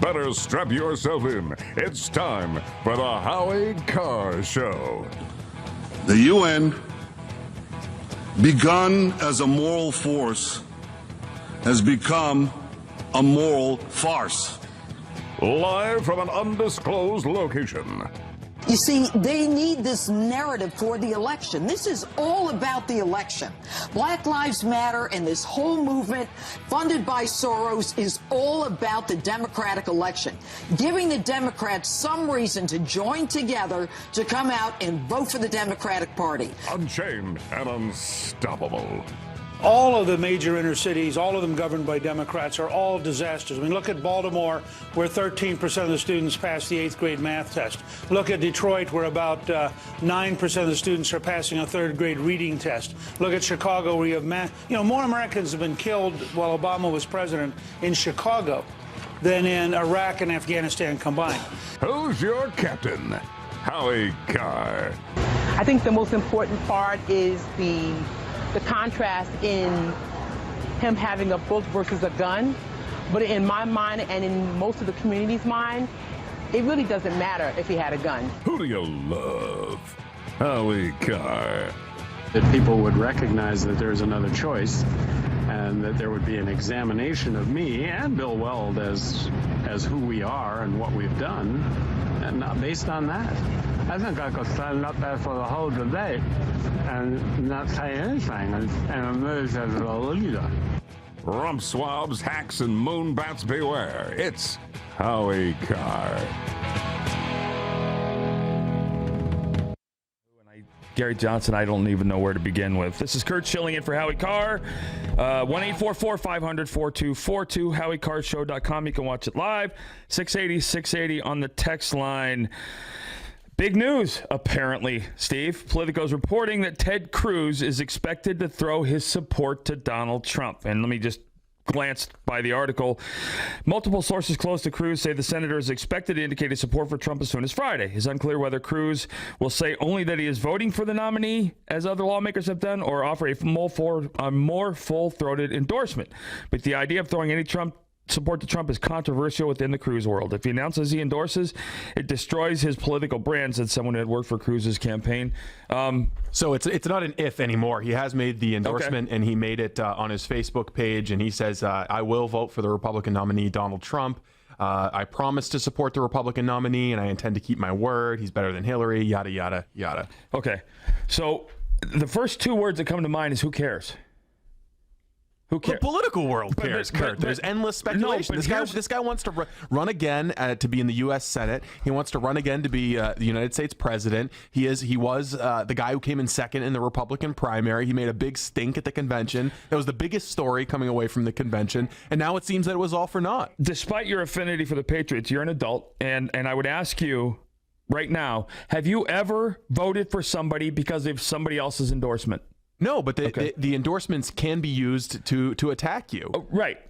better strap yourself in. It's time for the Howie Carr Show. The UN, begun as a moral force, has become a moral farce. Live from an undisclosed location. You see, they need this narrative for the election. This is all about the election. Black Lives Matter and this whole movement funded by Soros is all about the Democratic election, giving the Democrats some reason to join together to come out and vote for the Democratic Party. Unchained and unstoppable. All of the major inner cities, all of them governed by Democrats, are all disasters. I mean, look at Baltimore, where 13% of the students pass the 8th grade math test. Look at Detroit, where about 9% of the students are passing a 3rd grade reading test. Look at Chicago, where you have more Americans have been killed while Obama was president in Chicago than in Iraq and Afghanistan combined. Who's your captain? Howie Carr. I think the most important part is the contrast in him having a book versus a gun. But in my mind and in most of the community's mind, it really doesn't matter if he had a gun. Who do you love? Howie Carr. That people would recognize that there's another choice and that there would be an examination of me and Bill Weld as who we are and what we've done, and not based on that. I think I could stand up there for the whole debate and not say anything and emerge as a leader. Rump swabs, hacks, and moonbats beware. It's Howie Carr. Gary Johnson, I don't even know where to begin with. This is Curt Schilling in for Howie Carr. 1-844-500-4242, HowieCarrShow.com. You can watch it live. 680 on the text line. Big news, apparently, Steve. Politico's reporting that Ted Cruz is expected to throw his support to Donald Trump. And let me just glance by the article. Multiple sources close to Cruz say the senator is expected to indicate his support for Trump as soon as Friday. It's unclear whether Cruz will say only that he is voting for the nominee, as other lawmakers have done, or offer a more full-throated endorsement. But the idea of throwing any support to Trump is controversial within the Cruz world. If he announces he endorses, it destroys his political brand, said someone who had worked for Cruz's campaign. So it's not an if anymore. He has made the endorsement, and he made it on his Facebook page, and he says, I will vote for the Republican nominee, Donald Trump. I promise to support the Republican nominee, and I intend to keep my word. He's better than Hillary, yada, yada, yada. Okay. So the first two words that come to mind is who cares? Who cares? The political world cares, Curt. There's endless speculation. No, this guy wants to run again to be in the U.S. Senate. He wants to run again to be the United States president. He was the guy who came in second in the Republican primary. He made a big stink at the convention. That was the biggest story coming away from the convention. And now it seems that it was all for naught. Despite your affinity for the Patriots, you're an adult. And I would ask you right now, have you ever voted for somebody because of somebody else's endorsement? No, but the endorsements can be used to attack you. Oh, right.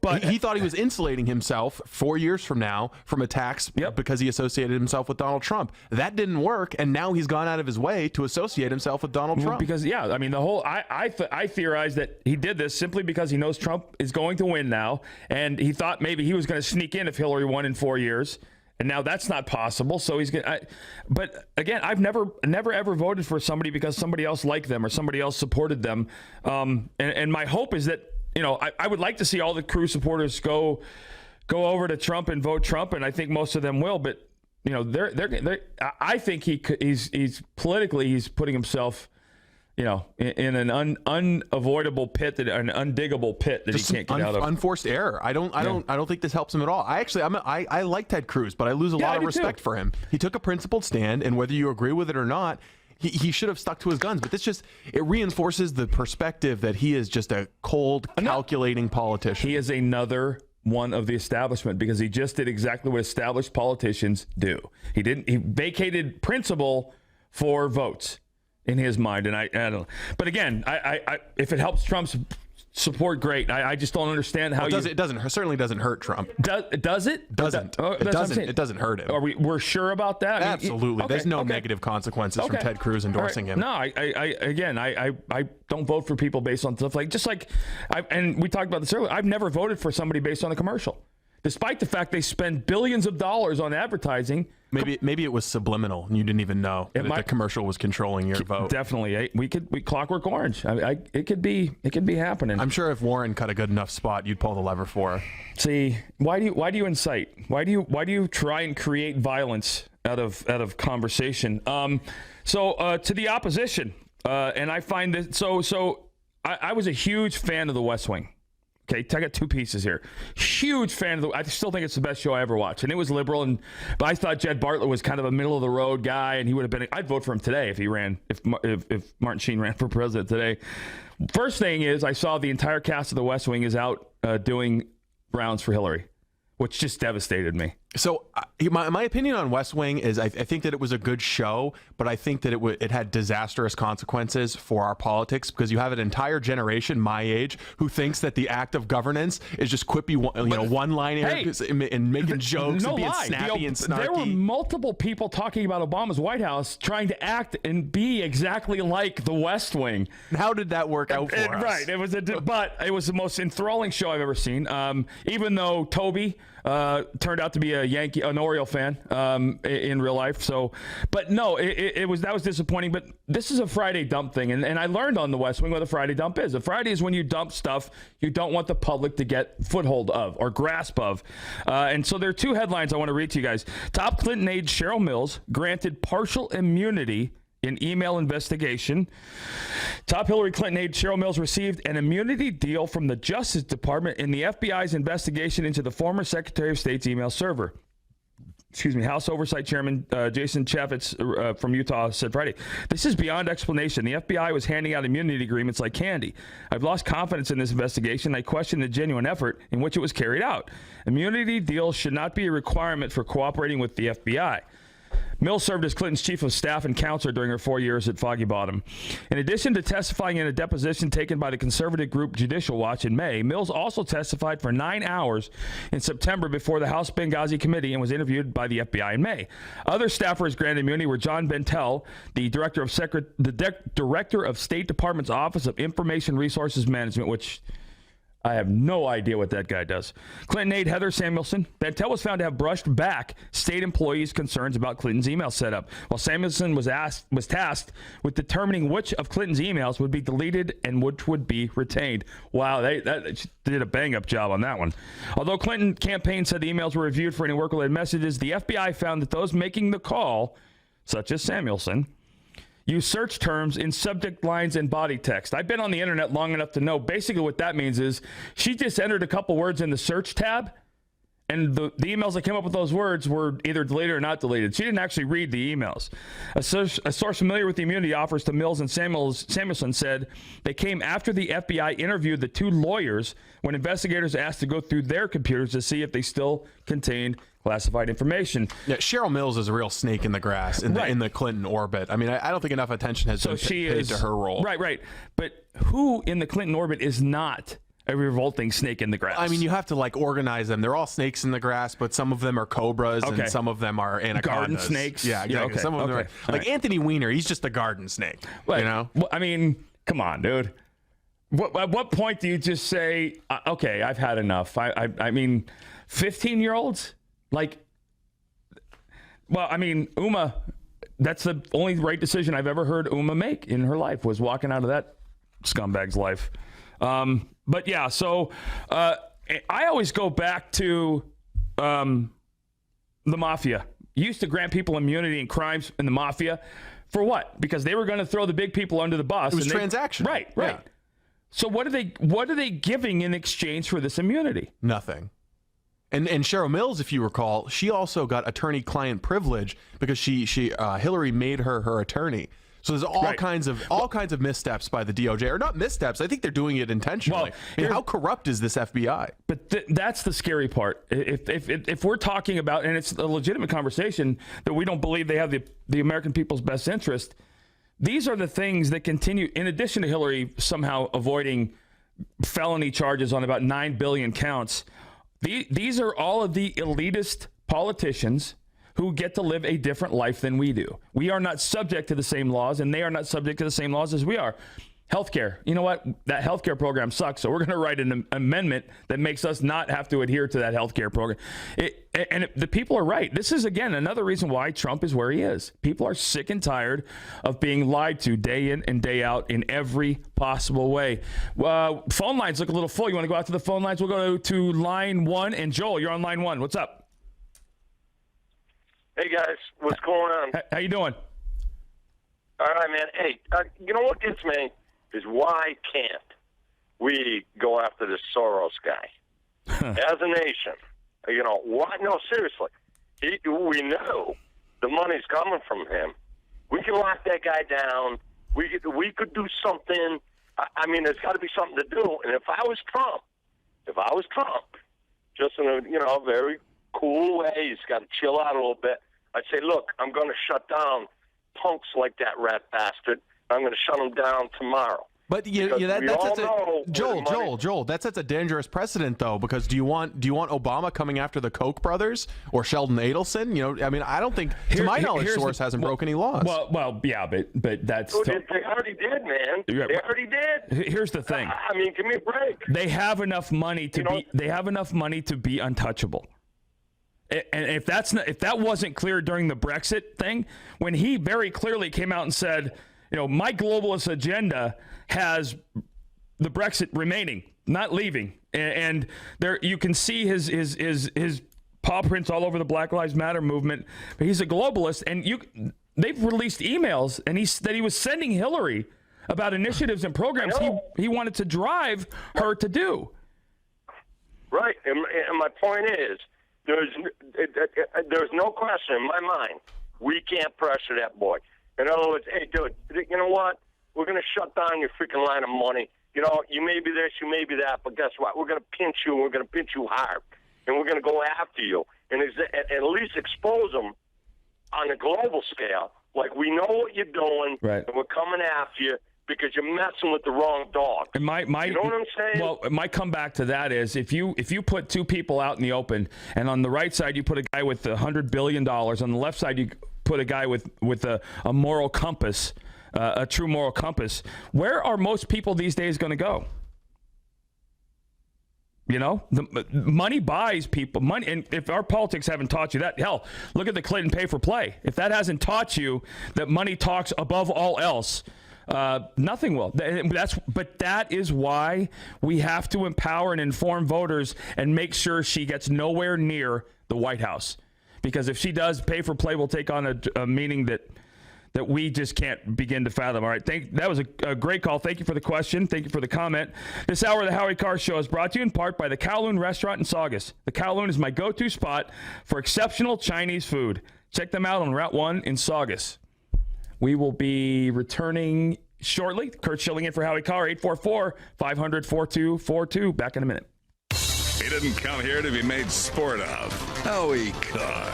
But he thought he was insulating himself 4 years from now from attacks because he associated himself with Donald Trump. That didn't work, and now he's gone out of his way to associate himself with Donald Trump. Because, I mean, I theorize that he did this simply because he knows Trump is going to win now, and he thought maybe he was going to sneak in if Hillary won in 4 years. And now that's not possible. So he's going. But again, I've never ever voted for somebody because somebody else liked them or somebody else supported them. And my hope is that I would like to see all the Cruz supporters go over to Trump and vote Trump, and I think most of them will. But I think he's politically he's putting himself in an unavoidable pit, an undiggable pit that he can't get out of. Unforced error. I don't think this helps him at all. I like Ted Cruz, but I lose a lot of respect for him. He took a principled stand, and whether you agree with it or not, he should have stuck to his guns. But it reinforces the perspective that he is just a cold, calculating politician. He is another one of the establishment because he just did exactly what established politicians do. He vacated principle for votes. In his mind, and I don't know. But again, I if it helps Trump's support, great. I just don't understand how it certainly doesn't hurt Trump. Does it? Doesn't. It doesn't hurt him. We're sure about that? Absolutely. There's no negative consequences from Ted Cruz endorsing him. No, I don't vote for people based on stuff and we talked about this earlier. I've never voted for somebody based on a commercial. despite the fact they spend billions of dollars on advertising. Maybe it was subliminal and you didn't even know that the commercial was controlling your vote. Definitely, we Clockwork Orange. It could be happening. I'm sure if Warren cut a good enough spot, you'd pull the lever for her. See, why do you incite? Why do you try and create violence out of conversation? So to the opposition, and I find that so I was a huge fan of The West Wing. Okay, I got two pieces here. Huge fan of I still think it's the best show I ever watched, and it was liberal. But I thought Jed Bartlett was kind of a middle of the road guy, and he would have been. I'd vote for him today if he ran. If Martin Sheen ran for president today. First thing is, I saw the entire cast of The West Wing is out doing rounds for Hillary, which just devastated me. So my opinion on West Wing is I think that it was a good show, but I think that it had disastrous consequences for our politics because you have an entire generation my age who thinks that the act of governance is just quippy, one-liners and making jokes and being snappy and snarky. There were multiple people talking about Obama's White House trying to act and be exactly like the West Wing. How did that work out for us? Right. But it was the most enthralling show I've ever seen. Even though Toby turned out to be an Oriole fan in real life. So, but no, that was disappointing. But this is a Friday dump thing, and I learned on The West Wing what a Friday dump is. A Friday is when you dump stuff you don't want the public to get foothold of or grasp of. And so there are two headlines I want to read to you guys. Top Clinton aide Cheryl Mills granted partial immunity in email investigation. Top Hillary Clinton aide Cheryl Mills received an immunity deal from the Justice Department in the FBI's investigation into the former Secretary of State's email server. House Oversight Chairman Jason Chaffetz from Utah said Friday, "This is beyond explanation. The FBI was handing out immunity agreements like candy. I've lost confidence in this investigation. I question the genuine effort in which it was carried out. Immunity deals should not be a requirement for cooperating with the FBI." Mills served as Clinton's chief of staff and counselor during her 4 years at Foggy Bottom. In addition to testifying in a deposition taken by the conservative group Judicial Watch in May, Mills also testified for 9 hours in September before the House Benghazi Committee and was interviewed by the FBI in May. Other staffers granted immunity were John Bentel, the director of State Department's Office of Information Resources Management, which I have no idea what that guy does. Clinton aide Heather Samuelson. Bentel was found to have brushed back state employees' concerns about Clinton's email setup, while Samuelson was tasked with determining which of Clinton's emails would be deleted and which would be retained. Wow, they did a bang-up job on that one. Although Clinton campaign said the emails were reviewed for any work-related messages, the FBI found that those making the call, such as Samuelson, use search terms in subject lines and body text. I've been on the internet long enough to know basically what that means is she just entered a couple words in the search tab, and the emails that came up with those words were either deleted or not deleted. She didn't actually read the emails. A source familiar with the immunity offers to Mills and Samuelson said they came after the FBI interviewed the two lawyers when investigators asked to go through their computers to see if they still contained classified information. Yeah, Cheryl Mills is a real snake in the grass in the Clinton orbit. I mean, I don't think enough attention has been paid to her role. Right. But who in the Clinton orbit is not a revolting snake in the grass? I mean, you have to organize them. They're all snakes in the grass, but some of them are cobras and some of them are anacondas. Garden snakes. Yeah, exactly. Okay. Some of them are Anthony Weiner. He's just a garden snake. Right. You know? Well, I mean, come on, dude. At what point do you just say, okay, I've had enough? I mean, 15-year-olds? Well, I mean, Uma, that's the only right decision I've ever heard Uma make in her life was walking out of that scumbag's life. But yeah, so I always go back to the mafia. You used to grant people immunity in crimes in the mafia for what? Because they were going to throw the big people under the bus. It was transactional. Right. Yeah. So what are they giving in exchange for this immunity? Nothing. And Cheryl Mills, if you recall, she also got attorney-client privilege because Hillary made her attorney. So there's all kinds of missteps by the DOJ, or not missteps. I think they're doing it intentionally. Well, how corrupt is this FBI? But that's the scary part. If we're talking about, and it's a legitimate conversation, that we don't believe they have the American people's best interest, these are the things that continue. In addition to Hillary somehow avoiding felony charges on about 9 billion counts, these are all of the elitist politicians who get to live a different life than we do. We are not subject to the same laws, and they are not subject to the same laws as we are. Healthcare. You know what? That healthcare program sucks. So we're going to write an amendment that makes us not have to adhere to that healthcare program. The people are right. This is, again, another reason why Trump is where he is. People are sick and tired of being lied to day in and day out in every possible way. Phone lines look a little full. You want to go out to the phone lines? We'll go to line 1. And Joel, you're on line 1. What's up? Hey, guys. What's going on? How you doing? All right, man. Hey, you know what gets me? Is why can't we go after this Soros guy as a nation? You know, why? No, seriously. We know the money's coming from him. We can lock that guy down. We could do something. I mean, there's got to be something to do. And if I was Trump, just in a very cool way, he's got to chill out a little bit. I'd say, look, I'm going to shut down punks like that rat bastard. I'm going to shut them down tomorrow. But Joel, that sets a dangerous precedent, though, because do you want Obama coming after the Koch brothers or Sheldon Adelson? You know, I mean, I don't think, to my knowledge, Soros hasn't broken any laws. Well, yeah, but that's they already did, man. They already did. Here's the thing. I mean, give me a break. They have enough money to They have enough money to be untouchable. And if that wasn't clear during the Brexit thing, when he very clearly came out and said, you know, my globalist agenda has the Brexit remaining, not leaving, and there you can see his paw prints all over the Black Lives Matter movement. But he's a globalist, and they've released emails, and he was sending Hillary about initiatives and programs he wanted to drive her to do. Right, and my point is, there's no question in my mind we can't pressure that boy. In other words, hey, dude, you know what? We're going to shut down your freaking line of money. You know, you may be this, you may be that, but guess what? We're going to pinch you, and we're going to pinch you hard, and we're going to go after you, and at least expose them on a global scale. Like, we know what you're doing, right, and we're coming after you because you're messing with the wrong dog. And you know what I'm saying? Well, my comeback to that is if you put two people out in the open, and on the right side you put a guy with $100 billion, on the left side you put a guy with a moral compass, a true moral compass, where are most people these days going to go? You know, the money buys people money. And if our politics haven't taught you that, hell, look at the Clinton pay for play. If that hasn't taught you that money talks above all else, nothing will. But that is why we have to empower and inform voters and make sure she gets nowhere near the White House. Because if she does, pay for play will take on a meaning that we just can't begin to fathom. All right, that was a great call. Thank you for the question. Thank you for the comment. This hour of the Howie Carr Show is brought to you in part by the Kowloon Restaurant in Saugus. The Kowloon is my go-to spot for exceptional Chinese food. Check them out on Route 1 in Saugus. We will be returning shortly. Curt Schilling in for Howie Carr, 844-500-4242. Back in a minute. He didn't come here to be made sport of. Howie Carr.